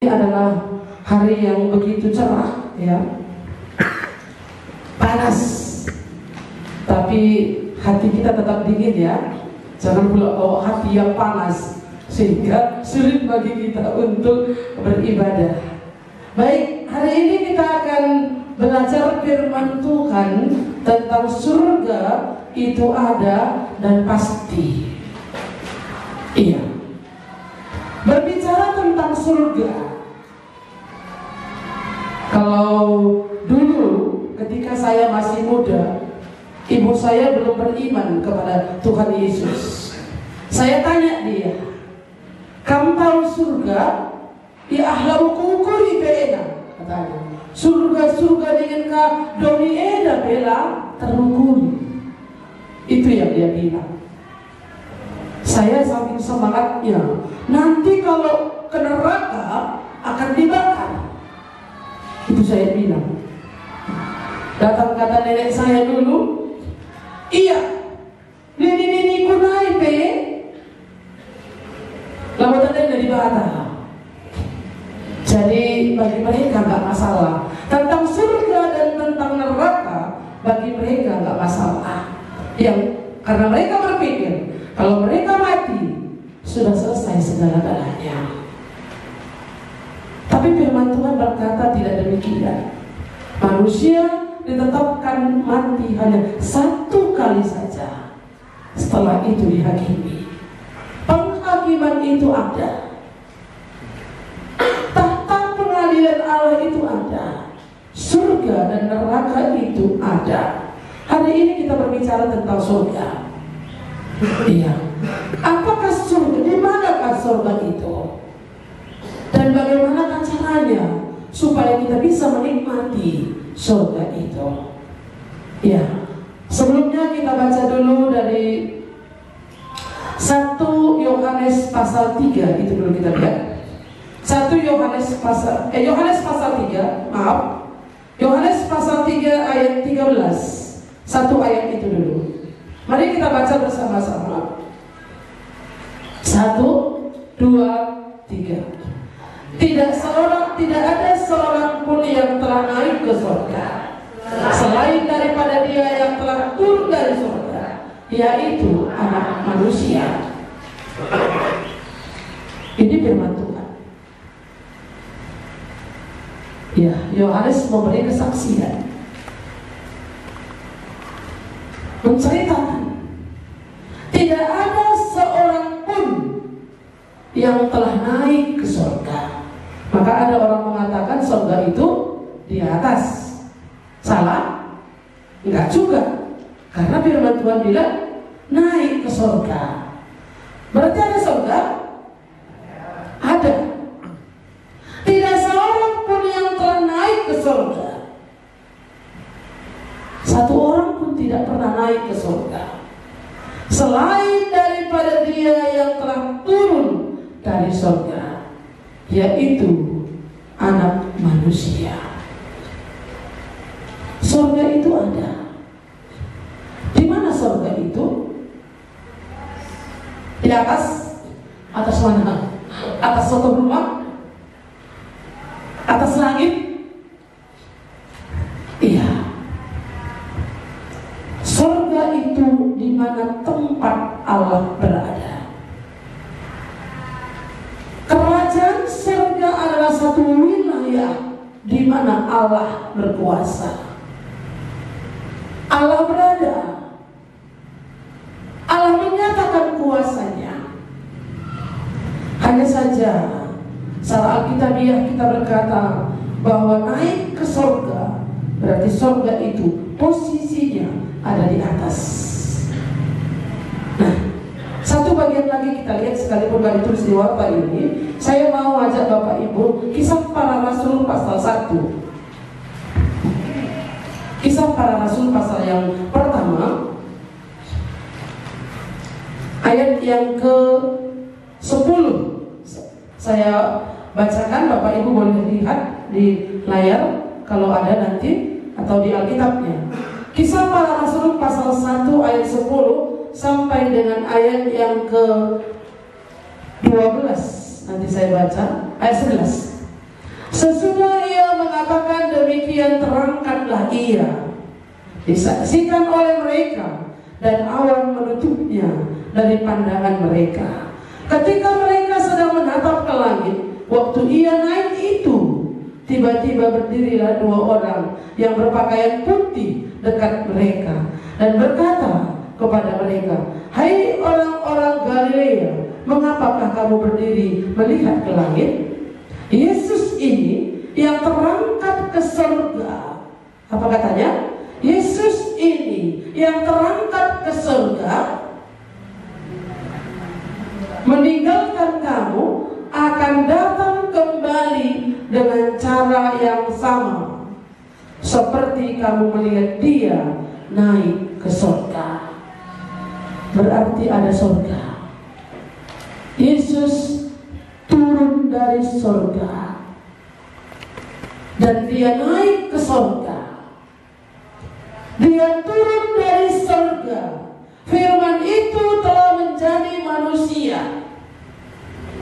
adalah hari yang begitu cerah, ya, panas, tapi hati kita tetap dingin, ya. Jangan pula bawa hati yang panas sehingga sulit bagi kita untuk beribadah. Baik, hari ini kita akan belajar firman Tuhan tentang surga itu ada dan pasti. Iya, berbicara tentang surga, kalau dulu ketika saya masih muda, ibu saya belum beriman kepada Tuhan Yesus. Saya tanya dia, "Kamu tahu surga?" "Ya ahlau kukuri bena," katanya. Surga dengan ka doni eda bela terukuri. Itu yang dia bilang. Saya saking semangatnya, nanti kalau ke neraka akan dibakar. Itu saya bilang. Datang kata nenek saya dulu, "Iya, nini ku naik pe." Lalu tadi dibakar. Jadi bagi mereka nggak masalah tentang surga dan tentang neraka, bagi mereka nggak masalah. Karena mereka berpikir kalau mereka mati sudah selesai segala-galanya. Tapi firman Tuhan berkata tidak demikian. Manusia ditetapkan mati hanya satu kali saja. Setelah itu dihakimi. Penghakiman itu ada. Pengadilan Allah itu ada. Surga dan neraka itu ada. Hari ini kita berbicara tentang surga. Iya. Apakah surga? Di manakah surga itu? Dan bagaimana caranya supaya kita bisa menikmati surga itu? Ya. Sebelumnya kita baca dulu dari 1 Yohanes pasal 3, itu dulu kita lihat. 1 Yohanes pasal 3, maaf. Yohanes pasal 3 ayat 13. Satu ayat itu dulu. Mari kita baca bersama-sama. 1, 2, 3. Tidak ada seorang pun yang telah naik ke surga selain daripada Dia yang telah turun dari surga, yaitu Anak Manusia. Ini firman Tuhan. Ya, Yohanes memberi kesaksian, menceritakan tidak ada seorang pun yang telah naik ke surga. Maka ada orang mengatakan surga itu di atas. Salah? Enggak juga. Karena firman Tuhan bilang naik ke surga. Berarti ada surga? Ada. Tidak seorang pun yang telah naik ke surga. Satu orang pun tidak pernah naik ke surga selain daripada Dia yang telah turun dari surga, yaitu Anak Manusia. Surga itu ada. Di mana surga itu? Di atas? Atas mana? Atas suatu rumah? Atas langit? Iya. Surga itu di mana tempat Allah berada. Kerajaan surga adalah satu wilayah di mana Allah berkuasa. Allah berada. Allah menyatakan kuasanya. Hanya saja secara Alkitabiah kita berkata bahwa naik ke surga berarti surga itu posisinya ada di atas. Nah, satu bagian lagi kita lihat, sekalipun gak ditulis di warta ini, saya mau ajak Bapak Ibu Kisah Para Rasul pasal 1. Kisah Para Rasul pasal yang pertama, ayat yang ke-10. Saya bacakan, Bapak Ibu boleh lihat di layar kalau ada nanti, atau di Alkitabnya. Kisah Para Rasul pasal 1 ayat 10 sampai dengan ayat yang ke-12. Nanti saya baca ayat 11. Kemudian terangkatlah ia, disaksikan oleh mereka, dan awan menutupnya dari pandangan mereka. Ketika mereka sedang menatap ke langit, waktu ia naik itu, tiba-tiba berdirilah dua orang yang berpakaian putih dekat mereka dan berkata kepada mereka, "Hai orang-orang Galilea, mengapakah kamu berdiri melihat ke langit? Yesus ini yang terangkat ke surga." Apa katanya? Yesus ini yang terangkat ke surga meninggalkan kamu akan datang kembali dengan cara yang sama seperti kamu melihat dia naik ke surga. Berarti ada surga. Yesus turun dari surga dan dia naik ke surga. Dia turun dari surga. Firman itu telah menjadi manusia.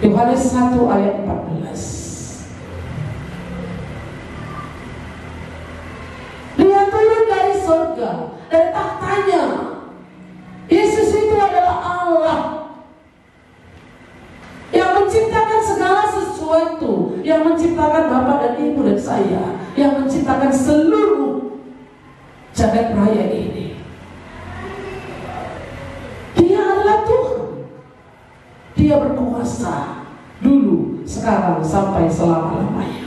Yohanes 1 ayat 14. Dia turun dari surga, dari tahtanya. Yesus itu adalah Allah yang menciptakan segala sesuatu, yang menciptakan Bapa dan Ibu dan saya, yang menciptakan seluruh jagat raya ini. Dia adalah Tuhan. Dia berkuasa dulu, sekarang, sampai selama-lamanya.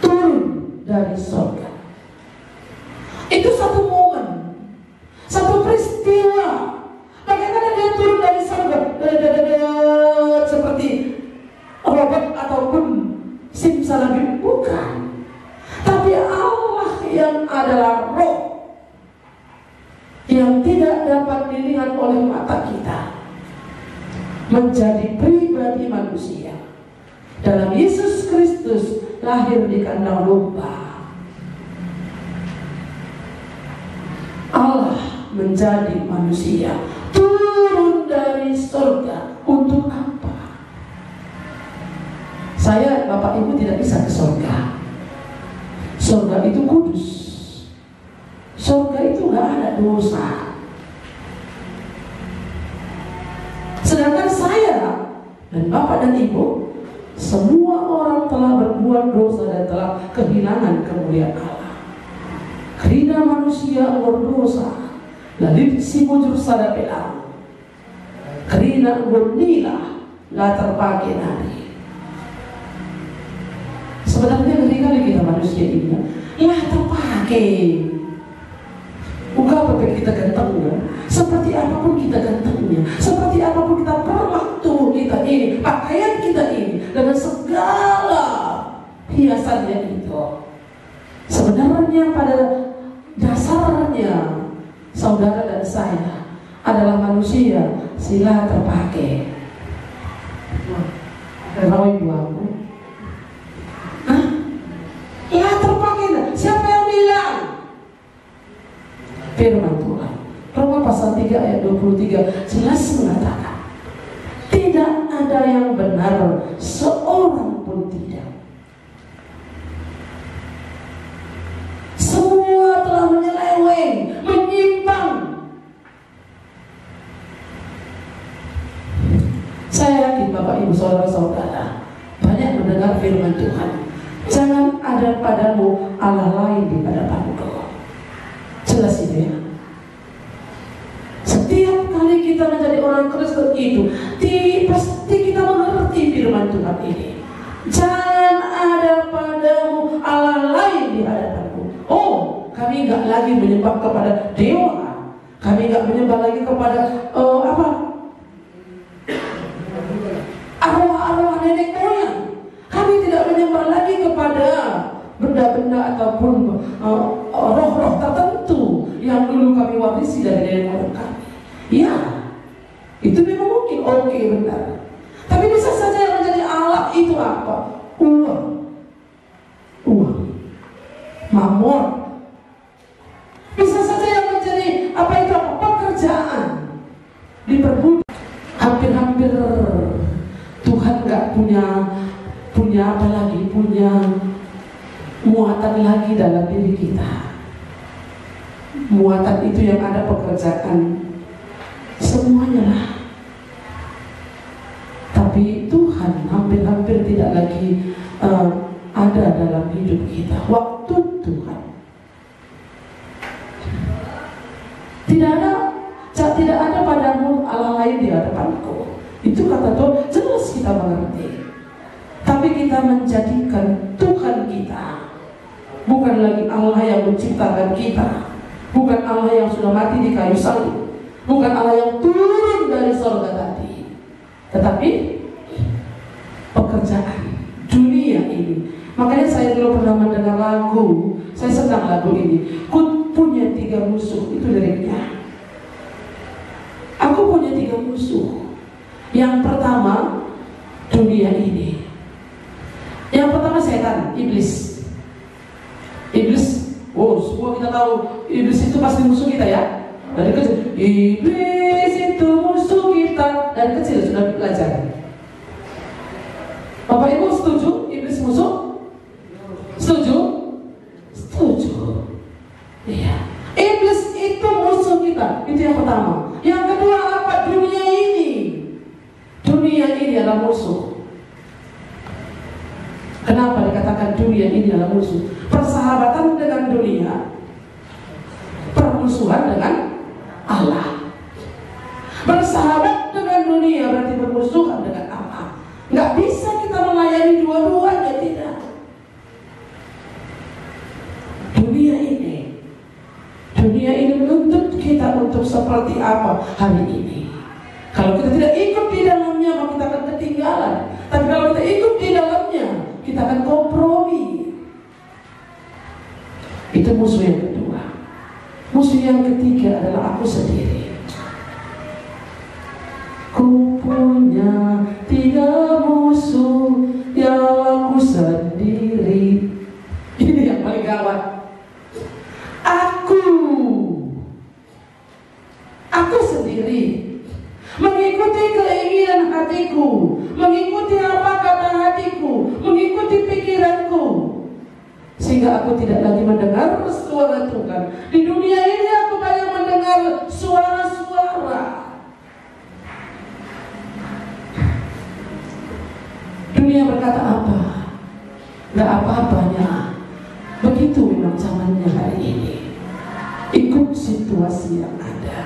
Turun dari surga. Itu satu momen, satu peristiwa. Bagaimana dia turun dari surga? Seperti robot ataupun simsalabim? Bukan. Tapi Allah yang adalah roh, yang tidak dapat dilihat oleh mata kita, menjadi pribadi manusia dalam Yesus Kristus, lahir di kandang domba. Allah menjadi manusia, turun dari surga. Untuk apa? Saya, Bapak Ibu tidak bisa ke surga. Surga itu kudus. Surga itu gak ada dosa. Sedangkan saya dan Bapak dan Ibu, semua orang telah berbuat dosa dan telah kehilangan kemuliaan Allah. Karena manusia berdosa, lalu si mujur sada pelang. Karena bernilah la terpakai nari. Sebenarnya kali kita manusia ini lah terpakai. Bukan apa kita gantengnya, seperti apapun kita gantengnya, seperti apapun kita permak tubuh kita ini, pakaian kita ini, dengan segala hiasannya itu. Sebenarnya pada dasarnya saudara dan saya adalah manusia sila terpakai. Rawi buahmu. Hah? Ya terpakai. Siapa yang bilang? Firman Tuhan, Roma pasal 3 ayat 23 jelas mengatakan, tidak ada yang benar, seorang pun tidak. Semua telah menyeleweng, menyimpang. Saya yakin Bapak Ibu saudara-saudara banyak mendengar firman Tuhan. Jangan ada padamu Allah lain di hadapanku. Jelas itu ya. Setiap kali kita menjadi orang Kristen itu, pasti kita mengerti firman Tuhan ini. Jangan ada padamu Allah lain di hadapanku. Oh, kami nggak lagi menyembah kepada dewa. Kami nggak menyembah lagi kepada arwah-arwah nenek moyang. Kami tidak menyembah lagi kepada benda-benda ataupun roh-roh tertentu yang dulu kami warisi dari nenek moyang kami. Ya, itu memang mungkin, oke, benar. Tapi bisa saja yang menjadi Allah itu apa? Uang, mamon. Bisa saja yang menjadi apa itu? Pekerjaan, diperbudak. Hampir-hampir Tuhan nggak punya apa lagi? Punya muatan lagi dalam diri kita. Muatan itu yang ada pekerjaan, semuanya lah. Tapi Tuhan hampir-hampir tidak lagi ada dalam hidup kita. Waktu Tuhan tidak ada padamu Allah lain di hadapanku. Itu kata Tuhan, jelas kita mengerti. Tapi kita menjadikan Tuhan kita bukan lagi Allah yang menciptakan kita, bukan Allah yang sudah mati di kayu salib, bukan Allah yang turun dari surga tadi, tetapi pekerjaan dunia ini. Makanya saya dulu pernah mendengar lagu, saya senang lagu ini. Ku punya 3 musuh, itu liriknya. Aku punya 3 musuh. Yang pertama dunia ini. Yang pertama setan, iblis. Iblis, semua kita tahu iblis itu pasti musuh kita ya. Dari kecil, iblis itu musuh kita. Dari kecil sudah belajar. Bapak Ibu setuju iblis musuh? Setuju? Setuju. Iya. Iblis itu musuh kita. Itu yang pertama. Yang kedua apa? Dunia ini. Dunia ini adalah musuh. Kenapa dikatakan dunia ini adalah musuh? Persahabatan dengan dunia, permusuhan dengan Allah. Bersahabat dengan dunia berarti bermusuhan dengan Allah. Nggak bisa kita melayani dua-duanya, tidak. Dunia ini menuntut kita untuk seperti apa hari ini. Kalau kita tidak ikut di dalamnya, maka kita akan ketinggalan. Tapi kalau kita ikut di dalamnya, kita akan kompromi. Itu musuh yang kedua. Musuh yang ketiga adalah aku sendiri. Ku punya 3 musuh, yang aku sendiri. Ini yang paling gawat. Aku sendiri mengikuti keinginan hatiku, mengikuti apa kata hatiku, mengikuti pikiranku, sehingga aku tidak lagi mendengar suara Tuhan. Di dunia ini aku banyak mendengar suara-suara. Dunia berkata apa? Gak apa-apanya. Begitu memang zamannya hari ini. Ikut situasi yang ada.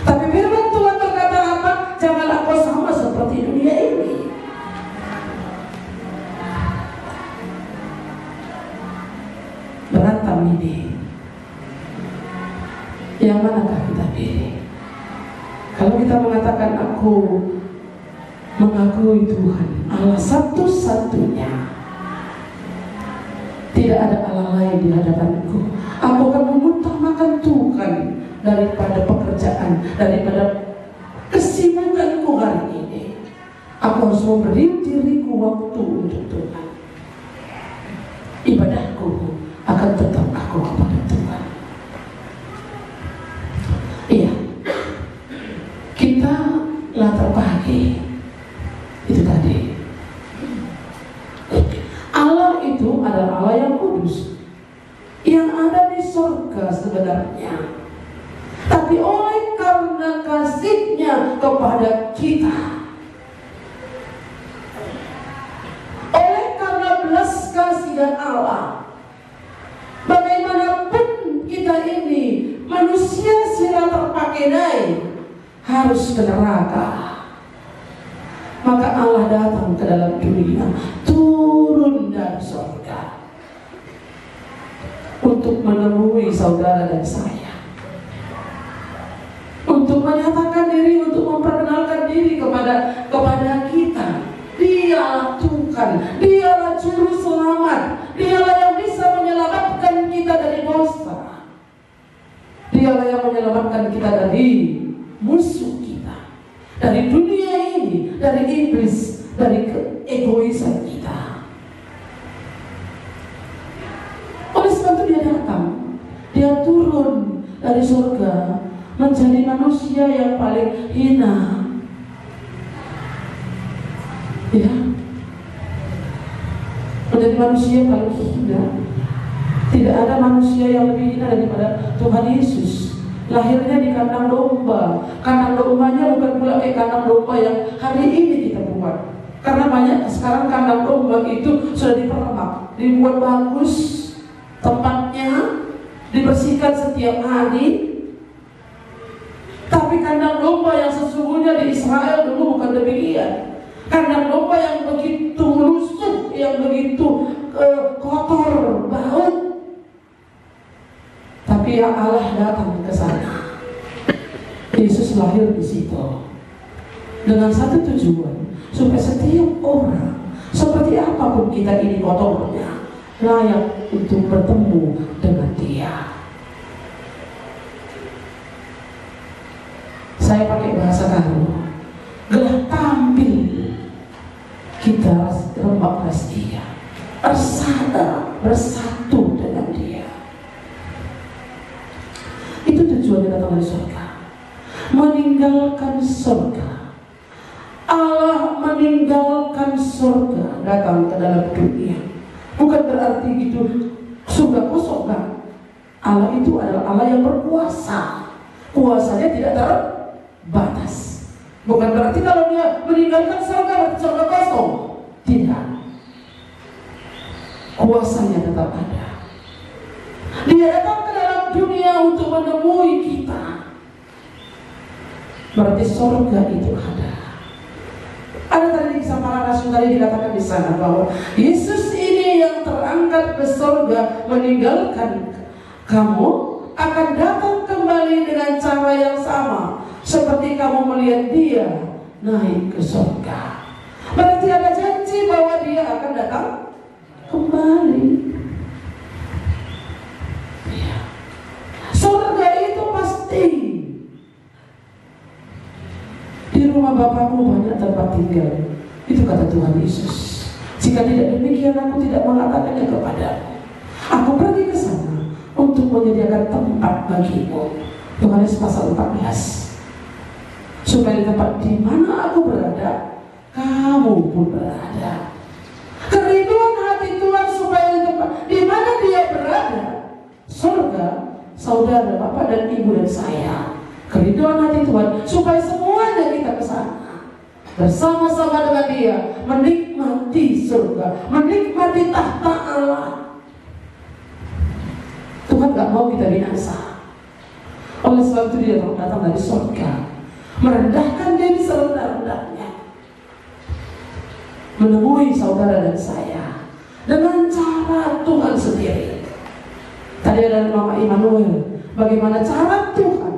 Tapi firman Tuhan berkata apa? Janganlah kau sama seperti dunia ini. Berantem ini, yang manakah kita pilih? Kalau kita mengatakan aku mengakui Tuhan Allah satu-satunya, tidak ada Allah lain di hadapanku, aku akan mengutamakan Tuhan daripada pekerjaan, daripada kesibukanku hari ini. Aku harus memberi diriku waktu untuk Tuhan. Ibadahku akan tetap aku kepada Tuhan. Iya, kita latar pagi itu tadi. Allah itu adalah Allah yang kudus, yang ada di surga sebenarnya. Tapi oleh karena kasih-Nya kepada kita, oleh karena belas kasihan Allah, bagaimanapun kita ini manusia sila terpakai harus ke neraka, maka Allah datang ke dalam dunia, turun dari surga untuk menemui saudara dan saya, untuk menyatakan diri, untuk memperkenalkan diri kepada kita. Dialah Tuhan, Dialah Juru Selamat, Dialah yang bisa menyelamatkan kita dari dosa, Dialah yang menyelamatkan kita dari musuh kita, dari dunia ini, dari iblis, dari keegoisan kita. Oleh sebab itu Dia datang, Dia turun dari surga menjadi manusia yang paling hina, ya, menjadi manusia kalau hina. Tidak ada manusia yang lebih hina daripada Tuhan Yesus. Lahirnya di kandang domba. Kandang dombanya bukan pula kayak kandang domba yang hari ini kita buat. Karena banyak sekarang kandang domba itu sudah dipermak, dibuat bagus tempatnya, dibersihkan setiap hari. Tapi kandang domba yang sesungguhnya di Israel dulu bukan demikian. Kandang domba yang begitu lusuh, yang begitu kotor, bau. Tapi ya Allah datang ke sana. Yesus lahir di situ dengan satu tujuan, supaya setiap orang, seperti apapun kita ini kotornya, layak untuk bertemu dengan Dia. Saya pakai bahasa Karo, gelah tampil kita rembak ras Dia, bersatu dengan Dia. Itu tujuannya datang dari surga, meninggalkan surga. Allah meninggalkan surga, datang ke dalam dunia. Bukan berarti gitu surga kosong, kan? Allah itu adalah Allah yang berkuasa. Kuasanya tidak terbatas. Bukan berarti kalau Dia meninggalkan surga berarti surga kosong. Tidak. Kuasanya tetap ada. Dia datang ke dalam dunia untuk menemui kita. Berarti surga itu ada. Ada tadi kisah para rasul tadi dikatakan di sana bahwa Yesus ini yang terangkat ke surga meninggalkan kamu akan datang kembali dengan cara yang sama seperti kamu melihat Dia naik ke surga. Berarti ada janji bahwa Dia akan datang kembali. Ya. Surga itu pasti. Di rumah Bapakku banyak tempat tinggal. Itu kata Tuhan Yesus. Jika tidak demikian, aku tidak mengatakannya kepadamu. Aku pergi ke sana untuk menyediakan tempat bagimu. Yohanes pasal 14. Supaya di tempat di mana aku berada, kamu pun berada. Kerinduan hati Tuhan supaya di tempat di mana Dia berada, surga, saudara, bapak dan ibu dan saya. Kerinduan hati Tuhan supaya semuanya kita ke sana bersama-sama dengan Dia, menikmati surga, menikmati tahta Allah. Tuhan gak mau kita binasa. Oleh sebab itu Dia datang dari surga, merendahkan diri serendah-rendahnya, menemui saudara dan saya dengan cara Tuhan sendiri. Tadi ada Mama Immanuel, bagaimana cara Tuhan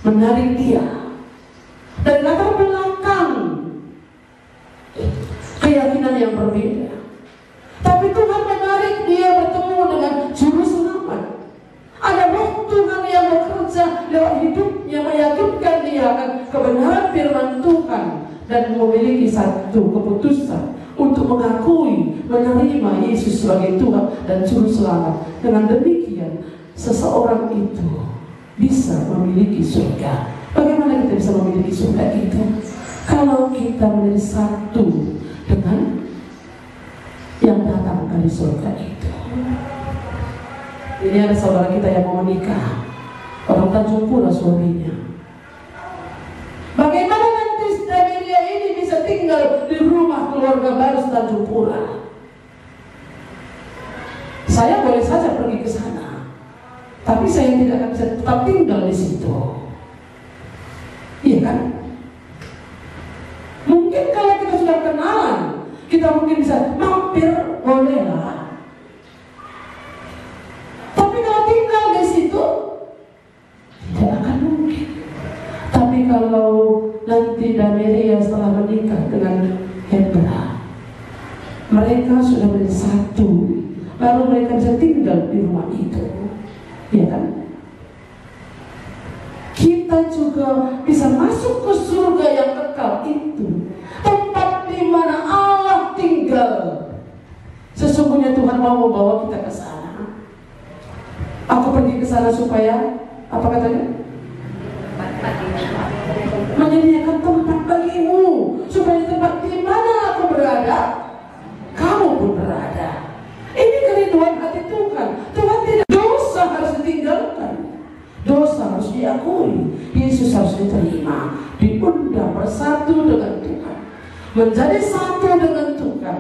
menarik Dia dari latar belakang keyakinan yang berbeda. Tapi Tuhan menarik dia bertemu dengan juru selamat. Ada roh Tuhan yang bekerja lewat hidupnya, meyakinkan dia akan kebenaran firman Tuhan dan memiliki satu keputusan untuk mengakui, menerima Yesus sebagai Tuhan dan juru selamat. Dengan demikian seseorang itu bisa memiliki surga. Bagaimana kita bisa memiliki surga itu? Kalau kita menjadi satu dengan yang datang dari surga itu. Ini ada saudara kita yang mau menikah, orang Tanjung Pura suaminya. Bagaimana nanti dia ini bisa tinggal di rumah keluarga baru Tanjung Pura? Saya boleh saja pergi ke sana, tapi saya tidak akan bisa tetap tinggal di situ. Iya kan? Mungkin kalau kita sudah kenalan, kita mungkin bisa mampir, bolehlah. Tapi kalau tinggal di situ, tidak akan mungkin. Tapi kalau nanti Dameria setelah menikah dengan Hendra, mereka sudah menjadi satu, lalu mereka bisa tinggal di rumah itu, ya kan? Kita juga bisa masuk ke surga yang kekal itu, tempat di mana Allah tinggal. Sesungguhnya Tuhan mau membawa kita ke sana. Aku pergi ke sana supaya apa katanya? Menyediakan tempat bagimu, supaya di tempat di mana aku berada, kamu pun berada. Yesus harus diterima, diundang bersatu dengan Tuhan, menjadi satu dengan Tuhan.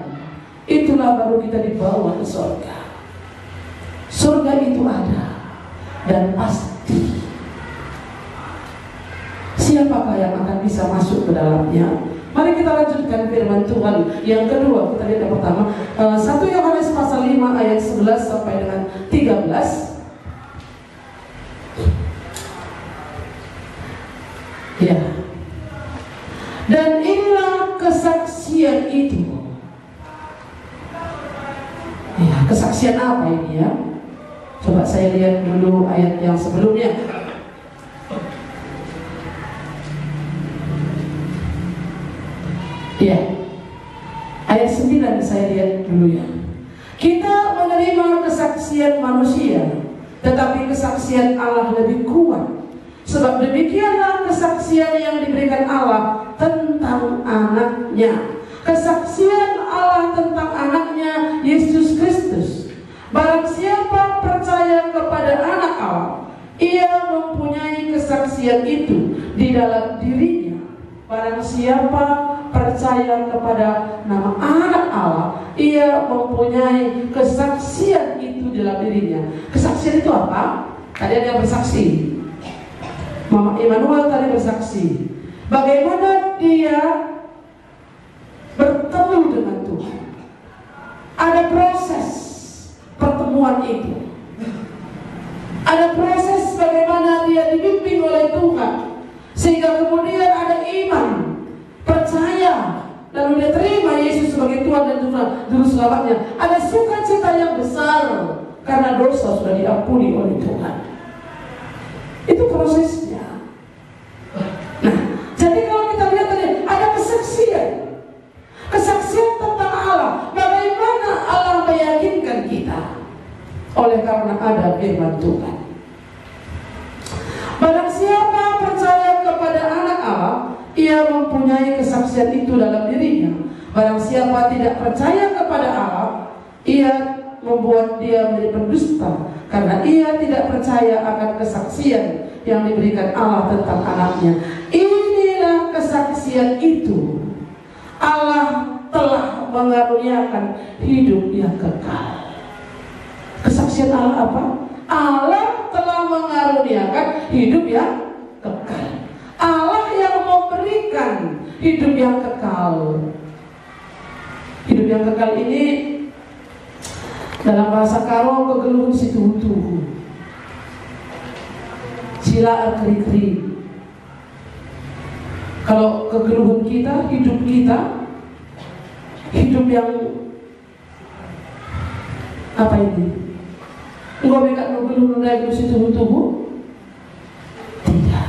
Itulah baru kita dibawa ke surga. Surga itu ada dan pasti. Siapakah yang akan bisa masuk ke dalamnya? Mari kita lanjutkan firman Tuhan yang kedua. Kita lihat yang pertama, 1 Yohanes pasal 5 ayat 11 sampai dengan 13. Ya. Dan inilah kesaksian itu. Ya, kesaksian apa ini ya? Coba saya lihat dulu ayat yang sebelumnya. Ya, ayat 9 saya lihat dulu ya. Kita menerima kesaksian manusia, tetapi kesaksian Allah lebih kuat. Sebab demikianlah kesaksian yang diberikan Allah tentang anaknya. Kesaksian Allah tentang anaknya Yesus Kristus. Barang siapa percaya kepada anak Allah, ia mempunyai kesaksian itu di dalam dirinya. Barang siapa percaya kepada nama anak Allah, ia mempunyai kesaksian itu dalam dirinya. Kesaksian itu apa? Tadi ada yang bersaksi. Mama Immanuel tadi bersaksi bagaimana dia bertemu dengan Tuhan. Ada proses pertemuan itu. Ada proses bagaimana dia dibimbing oleh Tuhan, sehingga kemudian ada iman, percaya, lalu dia terima Yesus sebagai Tuhan dan Juru Selamatnya. Ada sukacita yang besar karena dosa sudah diampuni oleh Tuhan. Itu prosesnya. Nah, jadi kalau kita lihat tadi ada kesaksian, kesaksian tentang Allah. Bagaimana Allah meyakinkan kita? Oleh karena ada firman Tuhan. Barang siapa percaya kepada anak Allah, ia mempunyai kesaksian itu dalam dirinya. Barang siapa tidak percaya kepada Allah, ia membuat dia menjadi pendusta, karena ia tidak percaya akan kesaksian yang diberikan Allah tentang anaknya. Inilah kesaksian itu, Allah telah mengaruniakan hidup yang kekal. Kesaksian Allah apa? Allah telah mengaruniakan hidup yang kekal. Allah yang memberikan hidup yang kekal. Hidup yang kekal ini dalam bahasa Karo kegeluhun situhutuhu, sila keri-keri. Kalau kegeluhun kita, hidup yang apa ini? Enggak bekat kegeluhun lagi situhutuhu. Tidak.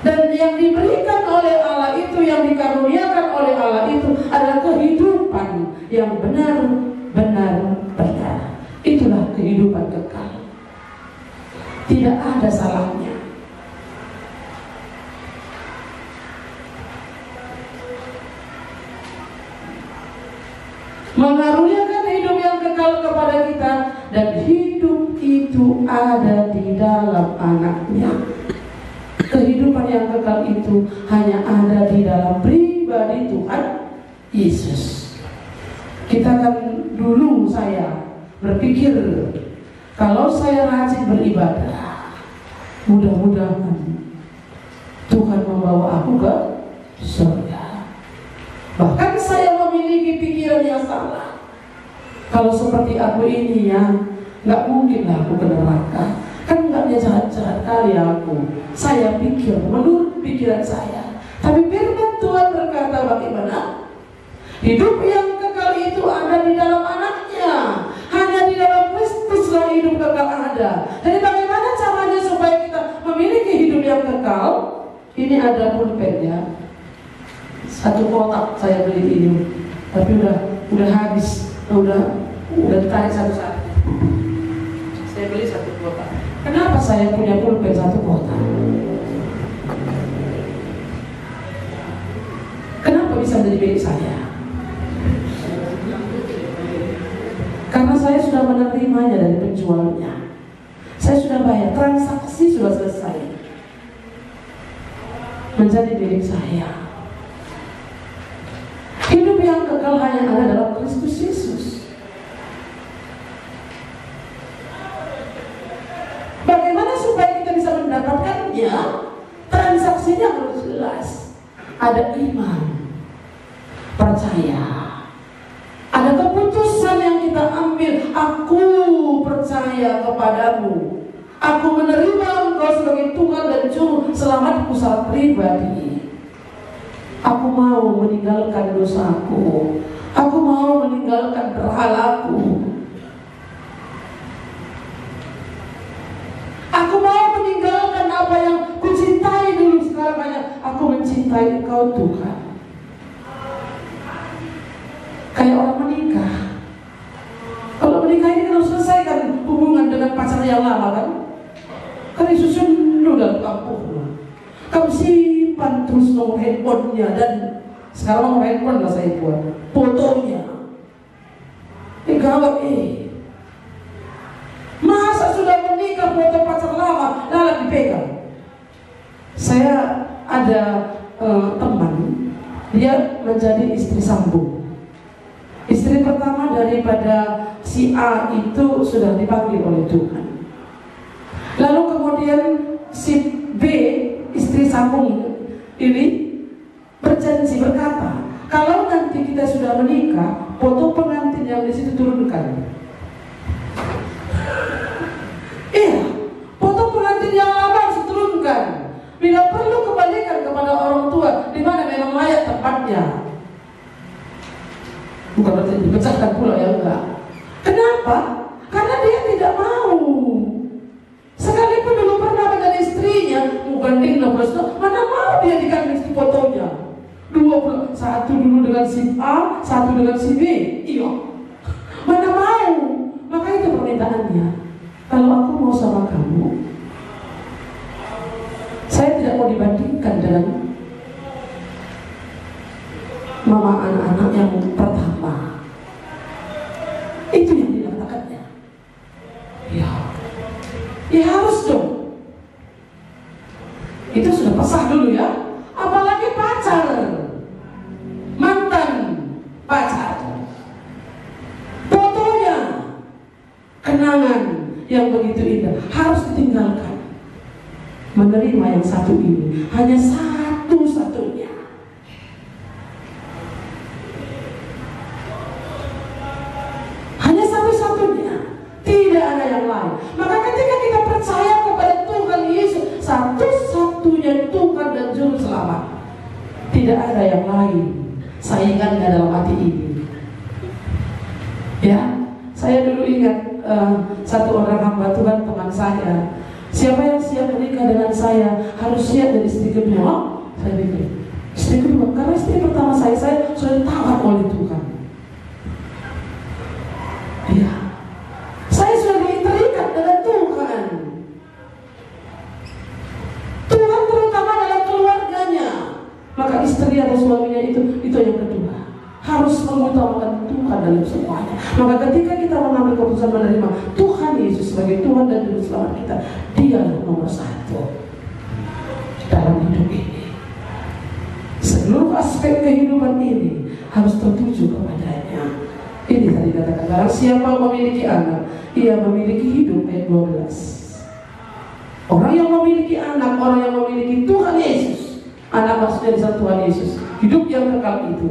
Dan yang diberikan oleh Allah itu, yang dikaruniakan oleh Allah itu adalah kehidupan yang benar-benar. Itulah kehidupan kekal. Tidak ada salahnya. Mengaruniakan hidup yang kekal kepada kita, dan hidup itu ada di dalam anaknya. Kehidupan yang kekal itu hanya ada di dalam pribadi Tuhan Yesus. Kita kan dulu saya berpikir, kalau saya rajin beribadah, mudah-mudahan Tuhan membawa aku ke surga. Bahkan saya memiliki pikiran yang salah. Kalau seperti aku ini ya, nggak mungkinlah aku ke neraka. Kan nggaknya jahat-jahat kali aku. Saya pikir menurut pikiran saya. Tapi firman Tuhan berkata bagaimana? Hidup yang kekal itu ada di dalam anaknya. Hanya di dalam Kristuslah hidup kekal ada. Jadi bagaimana caranya supaya kita memiliki hidup yang kekal? Ini ada pulpennya. 1 kotak saya beli ini, tapi udah habis, udah ditarik satu-satu. Saya beli 1 kotak. Kenapa saya punya pulpen 1 kotak? Kenapa bisa menjadi milik saya? Karena saya sudah menerimanya dari penjualnya. Saya sudah bayar, transaksi sudah selesai. menjadi milik saya. Hidup yang kekal hanya ada dalam Kristus Yesus. Bagaimana supaya kita bisa mendapatkannya? Transaksinya harus jelas. Ada iman, percaya, ada keputusan yang kita ambil. Aku percaya kepadamu, aku menerima Engkau sebagai Tuhan dan Juru Selamatku secara pribadi. Aku mau meninggalkan dosaku, aku mau meninggalkan berhalaku, aku mau meninggalkan apa yang kucintai dulu. Sekarang hanya aku mencintai Engkau Tuhan. Kayak orang menikah. Kalau menikah ini harus selesaikan hubungan dengan pacar yang lama kan? Kan disusun dulu dalam kampung. Kamu simpan terus nomor handphonenya, dan sekarang nomor handphone lah saya buat fotonya. Gawat masa sudah menikah foto pacar lama lalu dipegang. Saya ada teman, dia menjadi istri sambung. Istri pertama daripada si A itu sudah dipanggil oleh Tuhan. Lalu kemudian si B, istri sambung ini berjanji, berkata, kalau nanti kita sudah menikah, foto pengantin yang di situ turunkan. Iya, foto pengantin yang lama harus turunkan. Bila perlu kembalikan kepada orang tua di mana memang layak tempatnya. Bukan berarti dipecahkan pula, ya enggak. Kenapa? Karena dia tidak mau. Sekalipun dulu pernah dengan istrinya, mau gandeng mana mau dia digandeng fotonya. Dua, satu dulu dengan si A, satu dengan si B. Iya, mana mau. Maka itu permintaannya. Kalau aku mau sama kamu, saya tidak mau dibandingkan dengan mama anak-anak yang pertama. Itu yang dikatakannya. Ya harus dong. Itu sudah pasah dulu ya. Apalagi pacar, mantan pacar, fotonya, kenangan yang begitu indah harus ditinggalkan. Menerima yang satu ini, hanya satu-satunya. Hanya satu-satunya, tidak ada yang lain. Maka ketika kita percaya kepada Tuhan Yesus, satu-satunya Tuhan dan Juru Selamat, tidak ada yang lain saingannya dalam hati ini. Ya, saya dulu ingat satu orang hamba Tuhan, teman saya. Siapa yang siap menikah dengan saya harus siap dari istri kedua. Saya pikir istri kedua, karena istri pertama saya sudah ditawar oleh Tuhan. Ya, saya sudah terikat dengan Tuhan. Tuhan terutama dalam keluarganya. Maka istri atau suaminya itu yang kedua. Harus mengutamakan Tuhan dalam semuanya. Maka ketika kita mengambil keputusan menerima Tuhan Yesus sebagai Tuhan dan Juru Selamat kita, Dialah nomor satu dalam hidup ini. Seluruh aspek kehidupan ini harus tertuju kepadanya. Ini tadi katakan, barang siapa memiliki anak, ia memiliki hidup. Ayat 12. Orang yang memiliki anak, orang yang memiliki Tuhan Yesus, anak maksudnya di sana Tuhan Yesus, hidup yang kekal itu,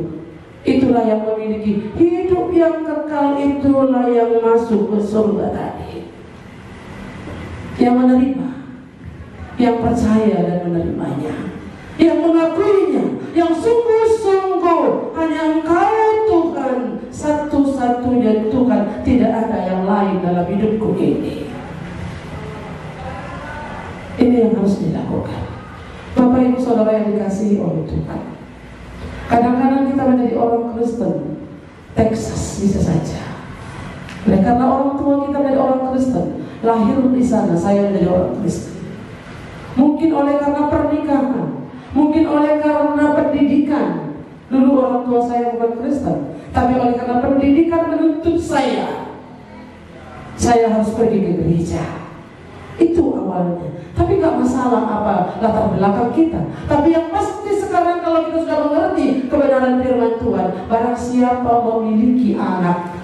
itulah yang memiliki hidup yang kekal, itulah yang masuk ke surga tadi. Yang menerima, yang percaya dan menerimanya, yang mengakuinya, yang sungguh-sungguh hanya Engkau Tuhan, satu-satunya Tuhan, tidak ada yang lain dalam hidupku ini. Ini yang harus dilakukan. Bapak Ibu Saudara yang dikasihi oleh Tuhan, kadang-kadang kita menjadi orang Kristen Texas bisa saja. Karena orang tua kita menjadi orang Kristen, lahir di sana, saya menjadi orang Kristen. Mungkin oleh karena pernikahan, mungkin oleh karena pendidikan. Dulu orang tua saya bukan Kristen, tapi oleh karena pendidikan menuntut saya harus pergi ke gereja. Itu awalnya. Tapi gak masalah. masalah apa latar belakang kita. Tapi yang pasti sekarang kalau kita sudah mengerti kebenaran firman Tuhan, barang siapa memiliki anak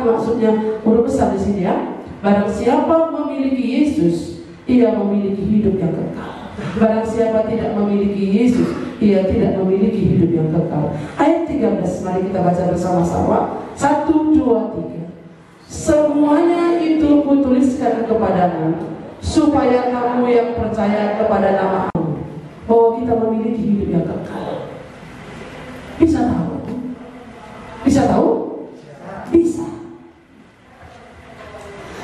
maksudnya huruf besar di sini ya. Barang siapa memiliki Yesus, ia memiliki hidup yang kekal. Barang siapa tidak memiliki Yesus, ia tidak memiliki hidup yang kekal. Ayat 13, mari kita baca bersama-sama. 1, 2, 3. Semuanya itu kutuliskan kepadamu, supaya kamu yang percaya kepada nama-Mu bahwa kita memiliki hidup yang kekal. Bisa tahu? Bisa tahu? Bisa.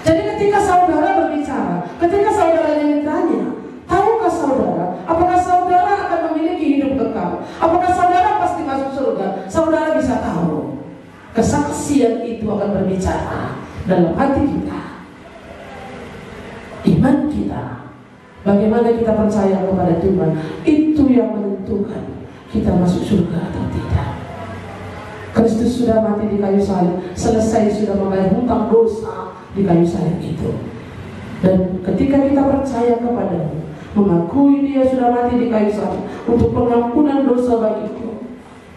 Jadi ketika saudara berbicara, ketika saudara ditanya, tahukah saudara, apakah saudara akan memiliki hidup kekal? Apakah saudara pasti masuk surga? Saudara bisa tahu. Kesaksian itu akan berbicara dalam hati kita, iman kita, bagaimana kita percaya kepada Tuhan, itu yang menentukan kita masuk surga atau tidak. Kristus sudah mati di kayu salib, selesai sudah membayar hutang dosa di kayu salib itu. Dan ketika kita percaya kepadanya, mengakui dia sudah mati di kayu salib untuk pengampunan dosa bagiku,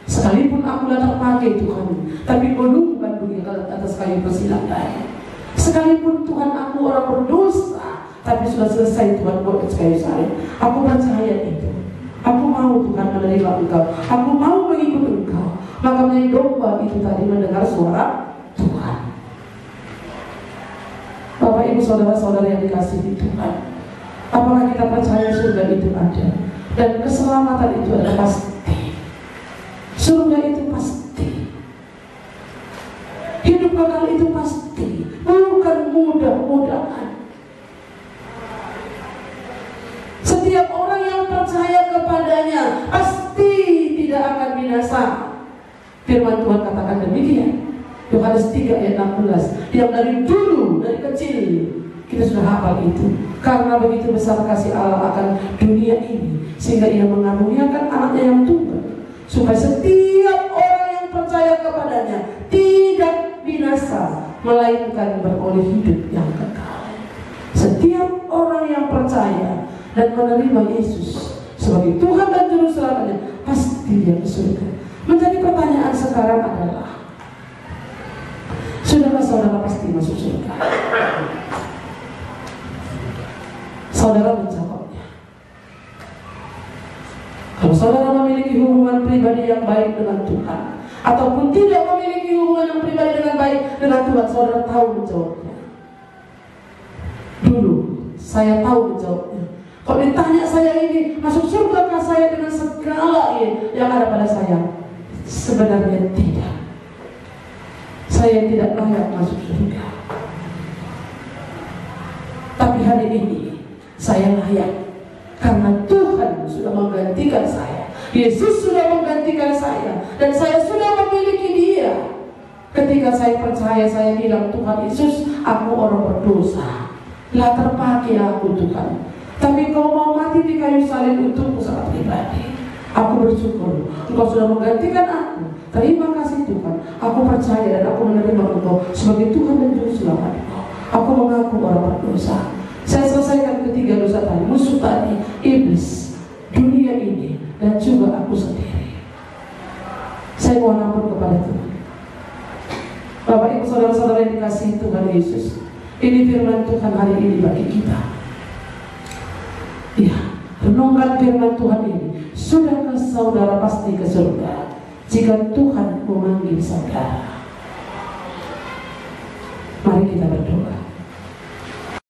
sekalipun aku tak pakai Tuhan, tapi golungkan dunia atas kayu persilangan. Sekalipun Tuhan aku orang berdosa, tapi sudah selesai Tuhan buat kayu salib. Aku percaya itu. Aku mau Tuhan menerima Engkau. Aku mau mengikut Engkau. Maka menjadi domba itu tadi mendengar suara Tuhan. Bapak ibu saudara-saudara yang dikasihi Tuhan, apakah kita percaya surga itu ada? Dan keselamatan itu adalah pasti. Surga itu pasti. Hidup kekal itu pasti. Bukan mudah-mudahan. Setiap orang yang percaya kepadanya pasti tidak akan binasa. Firman Tuhan katakan demikian. Yohanes 3 ayat 16. Yang dari dulu, dari kecil kita sudah hafal itu. Karena begitu besar kasih Allah akan dunia ini, sehingga ia mengaruniakan anaknya yang tunggal, supaya setiap orang yang percaya kepadanya tidak binasa, melainkan beroleh hidup yang kekal. Setiap orang yang percaya dan menerima Yesus sebagai Tuhan dan Juru Selamatnya, pasti dia ke surga. Menjadi pertanyaan sekarang adalah, sudahkah saudara pasti masuk surga? Saudara menjawabnya. Kalau saudara memiliki hubungan pribadi yang baik dengan Tuhan, ataupun tidak memiliki hubungan yang pribadi dengan baik dengan Tuhan, saudara tahu menjawabnya. Dulu saya tahu menjawabnya. Kalau ditanya saya ini, masuk surgakah saya dengan segala yang ada pada saya? Sebenarnya tidak. Saya tidak layak masuk surga. Tapi hari ini saya layak, karena Tuhan sudah menggantikan saya. Yesus sudah menggantikan saya, dan saya sudah memiliki dia. Ketika saya percaya, saya bilang, Tuhan Yesus, aku orang berdosa, lah terpakai aku Tuhan, tapi Kau mau mati di kayu salib untukku sangat pribadi. Aku bersyukur Engkau sudah menggantikan aku. Terima kasih Tuhan. Aku percaya dan aku menerima Engkau sebagai Tuhan dan Juru Selamatku. Aku mengaku orang berdosa. Saya selesaikan ketiga dosa tadi, musuh tadi, iblis, dunia ini, dan juga aku sendiri. Saya mohon ampun kepada Tuhan. Bapak ibu saudara-saudara yang dikasihi Tuhan Yesus, ini firman Tuhan hari ini bagi kita. Ya, renungkan firman Tuhan ini. Sudahkah saudara pasti ke surga jika Tuhan memanggil saudara? Mari kita berdoa.